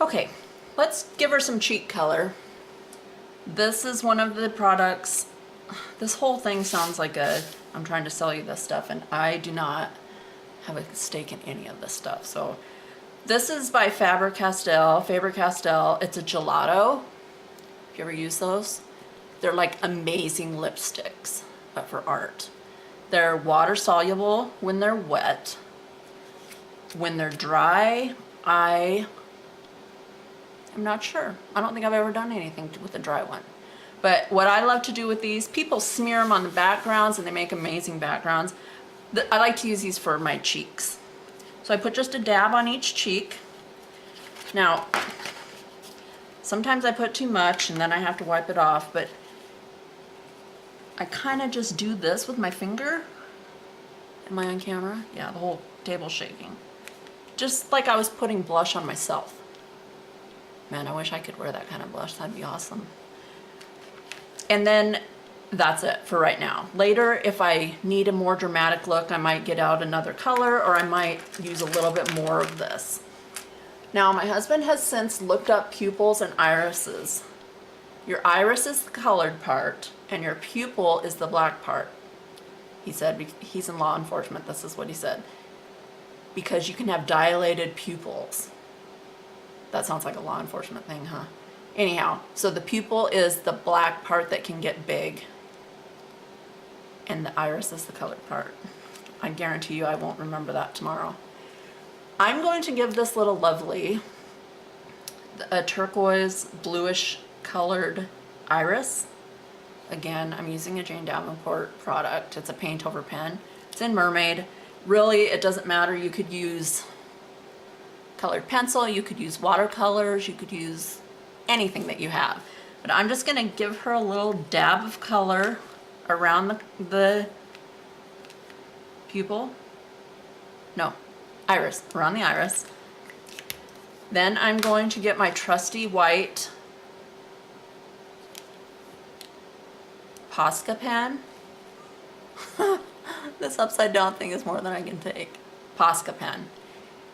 Okay, let's give her some cheek color. This is one of the products. This whole thing sounds like I'm trying to sell you this stuff, and I do not have a stake in any of this stuff. So this is by Faber-Castell. Faber-Castell, it's a gelato. Have you ever used those? They're like amazing lipsticks, but for art. They're water soluble when they're wet. When they're dry, I'm not sure. I don't think I've ever done anything with a dry one. But what I love to do with these, people smear them on the backgrounds and they make amazing backgrounds. I like to use these for my cheeks. So I put just a dab on each cheek. Now, sometimes I put too much and then I have to wipe it off, but I kind of just do this with my finger. Am I on camera? Yeah, the whole table's shaking. Just like I was putting blush on myself. Man, I wish I could wear that kind of blush. That'd be awesome. And then that's it for right now. Later, if I need a more dramatic look, I might get out another color, or I might use a little bit more of this. Now, my husband has since looked up pupils and irises. Your iris is the colored part, and your pupil is the black part. He said, he's in law enforcement, this is what he said. Because you can have dilated pupils. That sounds like a law enforcement thing, huh? Anyhow, so the pupil is the black part that can get big. And the iris is the colored part. I guarantee you I won't remember that tomorrow. I'm going to give this little lovely a turquoise bluish colored iris. Again, I'm using a Jane Davenport product. It's a paint over pen. It's in Mermaid. Really, it doesn't matter. You could use colored pencil, you could use watercolors, you could use anything that you have. But I'm just gonna give her a little dab of color around the pupil. No, iris, around the iris. Then I'm going to get my trusty white Posca pen. This upside down thing is more than I can take. Posca pen.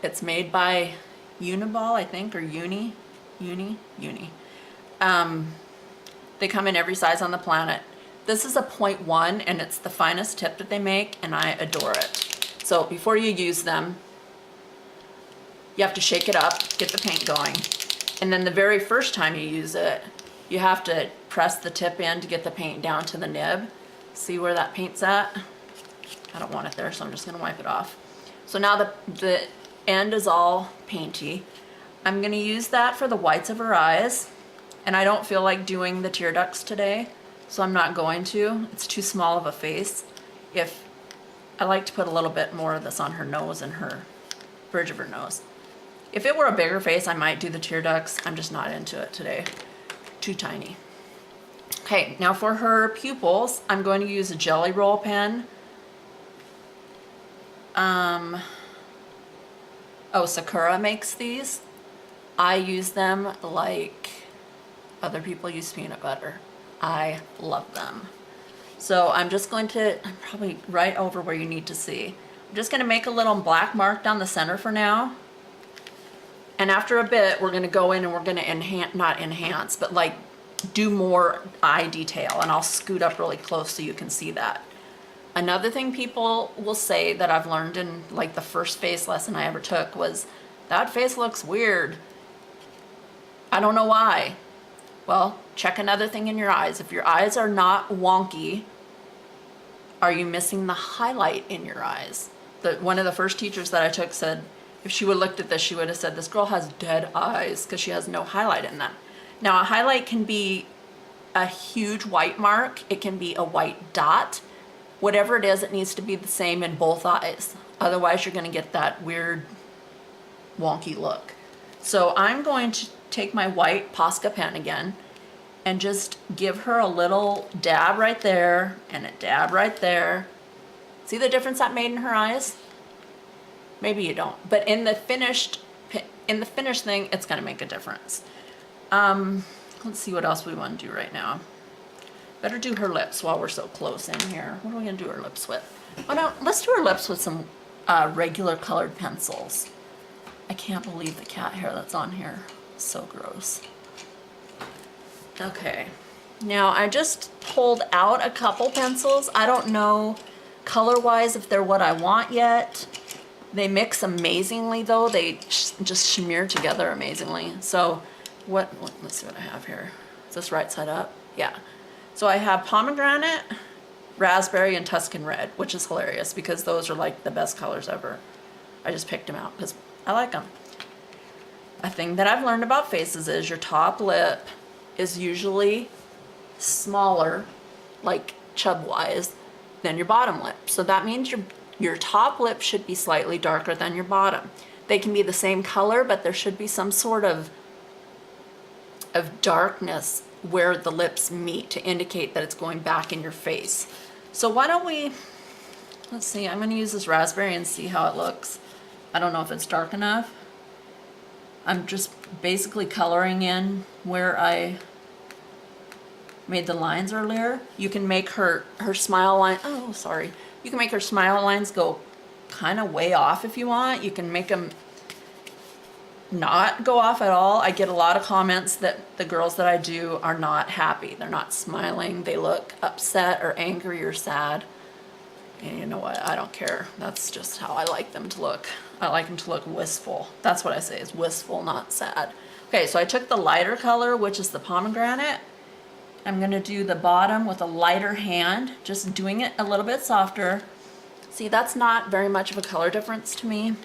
It's made by Uniball, I think, or Uni. They come in every size on the planet. This is a 0.1 and it's the finest tip that they make, and I adore it. So before you use them, you have to shake it up, get the paint going. And then the very first time you use it, you have to press the tip in to get the paint down to the nib. See where that paint's at? I don't want it there, so I'm just gonna wipe it off. So now the end is all painty. I'm gonna use that for the whites of her eyes, and I don't feel like doing the tear ducts today, so I'm not going to. It's too small of a face. If I like to put a little bit more of this on her nose and her bridge of her nose. If it were a bigger face, I might do the tear ducts. I'm just not into it today. Too tiny. Okay, now for her pupils, I'm going to use a Jelly Roll pen. Oh, Sakura makes these. I use them like other people use peanut butter. I love them. So I'm just going to, I'm probably right over where you need to see. I'm just gonna make a little black mark down the center for now. And after a bit, we're gonna go in and we're gonna not enhance, but like do more eye detail, and I'll scoot up really close so you can see that. Another thing people will say that I've learned in like the first face lesson I ever took was, that face looks weird. I don't know why. Well, check another thing in your eyes. If your eyes are not wonky, are you missing the highlight in your eyes? One of the first teachers that I took said, if she would have looked at this, she would have said, this girl has dead eyes because she has no highlight in them. Now, a highlight can be a huge white mark. It can be a white dot. Whatever it is, it needs to be the same in both eyes. Otherwise, you're going to get that weird, wonky look. So I'm going to take my white Posca pen again and just give her a little dab right there and a dab right there. See the difference that made in her eyes? Maybe you don't, but in the finished thing, it's going to make a difference. Let's see what else we want to do right now. Better do her lips while we're so close in here. What are we gonna do her lips with? Oh no, let's do her lips with some regular colored pencils. I can't believe the cat hair that's on here. So gross. Okay, now I just pulled out a couple pencils. I don't know color-wise if they're what I want yet. They mix amazingly though. They just smear together amazingly. So let's see what I have here. Is this right side up? Yeah. So I have pomegranate, raspberry, and Tuscan red, which is hilarious because those are like the best colors ever. I just picked them out because I like them. A thing that I've learned about faces is your top lip is usually smaller, like chub-wise, than your bottom lip. So that means your top lip should be slightly darker than your bottom. They can be the same color, but there should be some sort of darkness where the lips meet to indicate that it's going back in your face. So why don't we, let's see, I'm gonna use this raspberry and see how it looks. I don't know if it's dark enough. I'm just basically coloring in where I made the lines earlier. You can make her smile line, oh, sorry. You can make her smile lines go kind of way off if you want. You can make them not go off at all. I get a lot of comments that the girls that I do are not happy. They're not smiling. They look upset or angry or sad. And you know what? I don't care. That's just how I like them to look. I like them to look wistful. That's what I say is wistful, not sad. Okay, so I took the lighter color, which is the pomegranate. I'm gonna do the bottom with a lighter hand, just doing it a little bit softer. See, that's not very much of a color difference to me.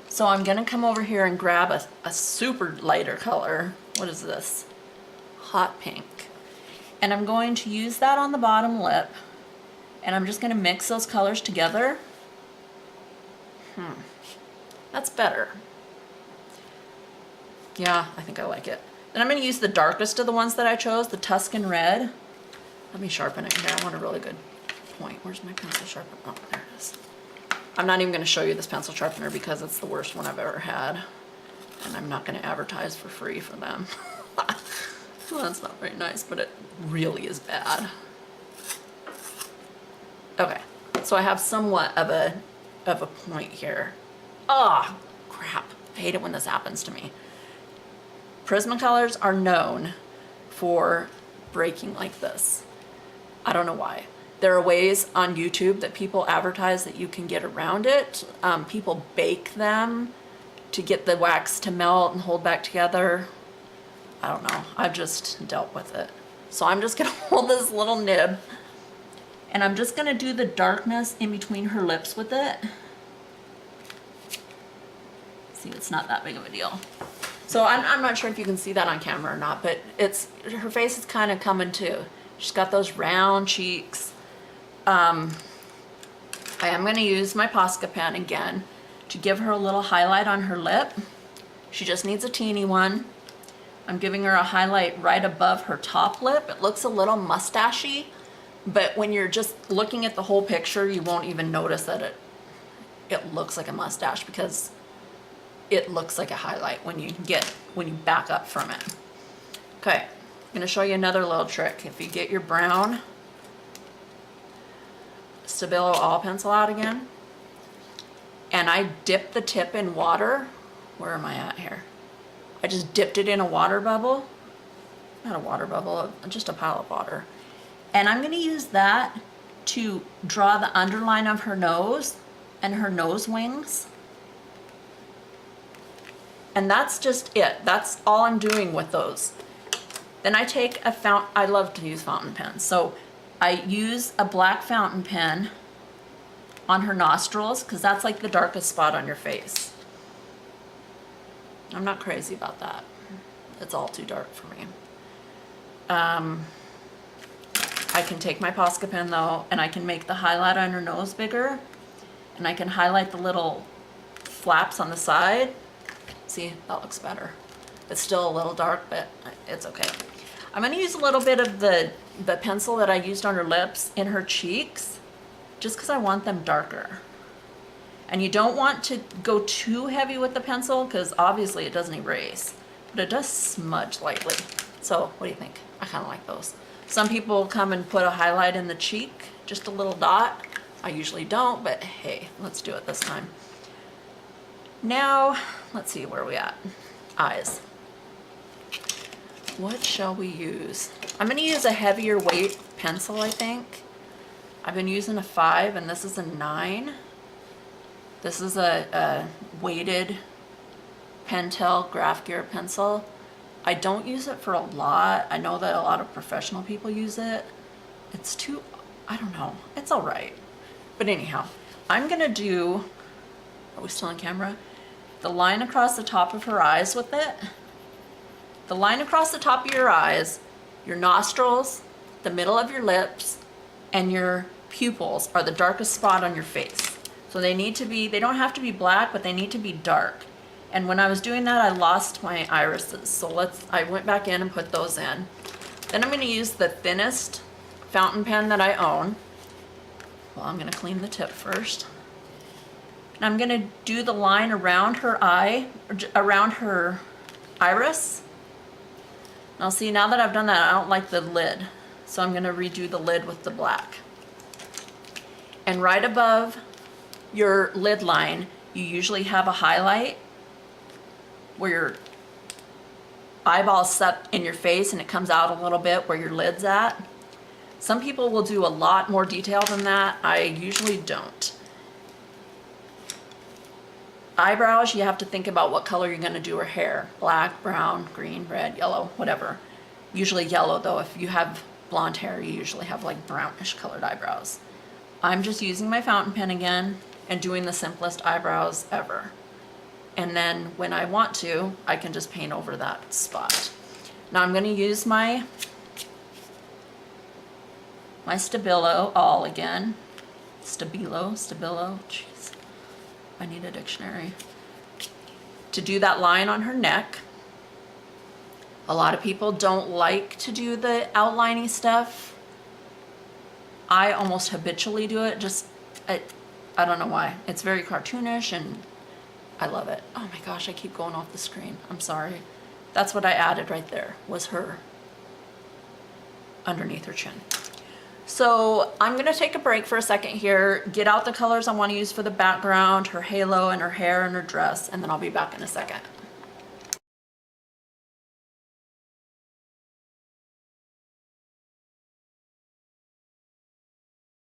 So I'm gonna come over here and grab a super lighter color. What is this? Hot pink. And I'm going to use that on the bottom lip. And I'm just gonna mix those colors together. That's better. Yeah, I think I like it. Then I'm gonna use the darkest of the ones that I chose, the Tuscan red. Let me sharpen it here. I want a really good point. Where's my pencil sharpener? Oh, there it is. I'm not even gonna show you this pencil sharpener because it's the worst one I've ever had. And I'm not gonna advertise for free for them. Well, that's not very nice, but it really is bad. Okay, so I have somewhat of a point here. Oh, crap. I hate it when this happens to me. Prismacolors are known for breaking like this. I don't know why. There are ways on YouTube that people advertise that you can get around it. People bake them to get the wax to melt and hold back together. I don't know. I've just dealt with it. So I'm just gonna hold this little nib and I'm just gonna do the darkness in between her lips with it. See, it's not that big of a deal. So I'm not sure if you can see that on camera or not, but her face is kind of coming too. She's got those round cheeks. I am going to use my Posca pen again to give her a little highlight on her lip. She just needs a teeny one. I'm giving her a highlight right above her top lip. It looks a little mustachy, but when you're just looking at the whole picture, you won't even notice that it looks like a mustache because it looks like a highlight when you back up from it. Okay, I'm gonna show you another little trick. If you get your brown Stabilo All pencil out again, and I dip the tip in water. Where am I at here? I just dipped it in a water bubble. Not a water bubble, just a pile of water. And I'm gonna use that to draw the underline of her nose and her nose wings. And that's just it. That's all I'm doing with those. Then I take I love to use fountain pens. So I use a black fountain pen on her nostrils because that's like the darkest spot on your face. I'm not crazy about that. It's all too dark for me. I can take my Posca pen though, and I can make the highlight on her nose bigger, and I can highlight the little flaps on the side. See, that looks better. It's still a little dark, but it's okay. I'm gonna use a little bit of the pencil that I used on her lips in her cheeks, just because I want them darker. And you don't want to go too heavy with the pencil, because obviously it doesn't erase, but it does smudge lightly. So what do you think? I kind of like those. Some people come and put a highlight in the cheek, just a little dot. I usually don't, but hey, let's do it this time. Now, let's see, where are we at? Eyes. What shall we use? I'm gonna use a heavier weight pencil, I think. I've been using a 5 and this is a 9. This is a weighted Pentel Graph Gear pencil. I don't use it for a lot. I know that a lot of professional people use it. It's too, I don't know, it's all right. But anyhow, I'm gonna do, are we still on camera? The line across the top of her eyes with it. The line across the top of your eyes, your nostrils, the middle of your lips, and your pupils are the darkest spot on your face. So they need to be, they don't have to be black, but they need to be dark. And when I was doing that, I lost my irises. So I went back in and put those in. Then I'm gonna use the thinnest fountain pen that I own. Well, I'm gonna clean the tip first. And I'm gonna do the line around her eye, around her iris. Now see, now that I've done that, I don't like the lid. So I'm gonna redo the lid with the black. And right above your lid line, you usually have a highlight where your eyeball's set in your face and it comes out a little bit where your lid's at. Some people will do a lot more detail than that. I usually don't. Eyebrows, you have to think about what color you're gonna do her hair. Black, brown, green, red, yellow, whatever. Usually yellow though. If you have blonde hair, you usually have like brownish colored eyebrows. I'm just using my fountain pen again and doing the simplest eyebrows ever. And then when I want to, I can just paint over that spot. Now I'm gonna use my Stabilo all again. Stabilo, jeez. I need a dictionary. To do that line on her neck. A lot of people don't like to do the outlining stuff. I almost habitually do it, I don't know why. It's very cartoonish and I love it. Oh my gosh, I keep going off the screen. I'm sorry. That's what I added right there, was her underneath her chin. So I'm gonna take a break for a second here, get out the colors I wanna use for the background, her halo and her hair and her dress, and then I'll be back in a second.